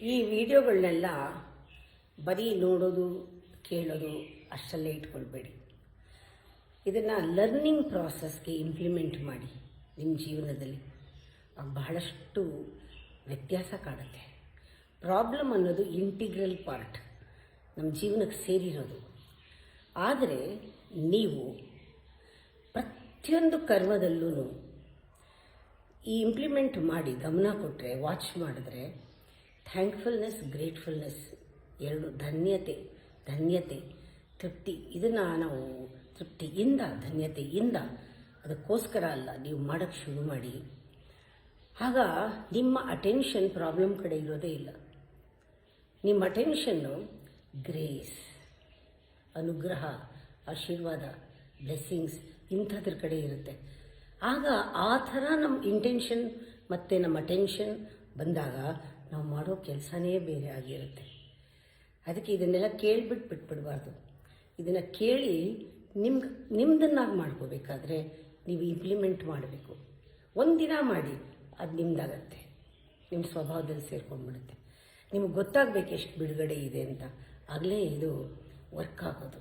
ಈ ವಿಡಿಯೋಗಳನ್ನೆಲ್ಲ ಬರೀ ನೋಡೋದು ಕೇಳೋದು ಅಷ್ಟಲ್ಲೇ ಇಟ್ಕೊಳ್ಬೇಡಿ. ಇದನ್ನು ಲರ್ನಿಂಗ್ ಪ್ರಾಸೆಸ್ಗೆ ಇಂಪ್ಲಿಮೆಂಟ್ ಮಾಡಿ ನಿಮ್ಮ ಜೀವನದಲ್ಲಿ. ಬಹಳಷ್ಟು ವ್ಯತ್ಯಾಸ ಕಾಣುತ್ತೆ. ಪ್ರಾಬ್ಲಮ್ ಅನ್ನೋದು ಇಂಟಿಗ್ರಲ್ ಪಾರ್ಟ್, ನಮ್ಮ ಜೀವನಕ್ಕೆ ಸೇರಿರೋದು. ಆದರೆ ನೀವು ಪ್ರತಿಯೊಂದು ಕರ್ಮದಲ್ಲೂ ಈ ಇಂಪ್ಲಿಮೆಂಟ್ ಮಾಡಿ ಗಮನ ಕೊಟ್ಟರೆ, ವಾಚ್ ಮಾಡಿದ್ರೆ, ಥ್ಯಾಂಕ್ಫುಲ್ನೆಸ್, ಗ್ರೇಟ್ಫುಲ್ನೆಸ್ ಎರಡು, ಧನ್ಯತೆ, ತೃಪ್ತಿ, ಇದನ್ನು ನಾವು ತೃಪ್ತಿಯಿಂದ, ಧನ್ಯತೆಯಿಂದ, ಅದಕ್ಕೋಸ್ಕರ ಅಲ್ಲ, ನೀವು ಮಾಡೋಕ್ಕೆ ಶುರು ಮಾಡಿ. ಆಗ ನಿಮ್ಮ ಅಟೆನ್ಷನ್ ಪ್ರಾಬ್ಲಮ್ ಕಡೆ ಇರೋದೇ ಇಲ್ಲ. ನಿಮ್ಮ ಅಟೆನ್ಷನ್ನು ಗ್ರೇಸ್, ಅನುಗ್ರಹ, ಆಶೀರ್ವಾದ, ಬ್ಲೆಸ್ಸಿಂಗ್ಸ್ ಇಂಥದ್ರ ಕಡೆ ಇರುತ್ತೆ. ಆಗ ಆ ಥರ ನಮ್ಮ ಇಂಟೆನ್ಷನ್ ಮತ್ತು ನಮ್ಮ ಅಟೆನ್ಷನ್ ಬಂದಾಗ ನಾವು ಮಾಡೋ ಕೆಲಸನೇ ಬೇರೆ ಆಗಿರುತ್ತೆ. ಅದಕ್ಕೆ ಇದನ್ನೆಲ್ಲ ಕೇಳಿಬಿಟ್ಟು ಬಿಟ್ಬಿಡಬಾರ್ದು. ಇದನ್ನು ಕೇಳಿ ನಿಮ್ಮದನ್ನಾಗಿ ಮಾಡ್ಕೋಬೇಕಾದ್ರೆ ನೀವು ಇಂಪ್ಲಿಮೆಂಟ್ ಮಾಡಬೇಕು. ಒಂದಿನ ಮಾಡಿ, ಅದು ನಿಮ್ಮದಾಗತ್ತೆ, ನಿಮ್ಮ ಸ್ವಭಾವದಲ್ಲಿ ಸೇರ್ಕೊಂಡ್ಬಿಡುತ್ತೆ. ನಿಮಗೆ ಗೊತ್ತಾಗಬೇಕು ಎಷ್ಟು ಬಿಡುಗಡೆ ಇದೆ ಅಂತ. ಆಗಲೇ ಇದು ವರ್ಕ್ ಆಗೋದು.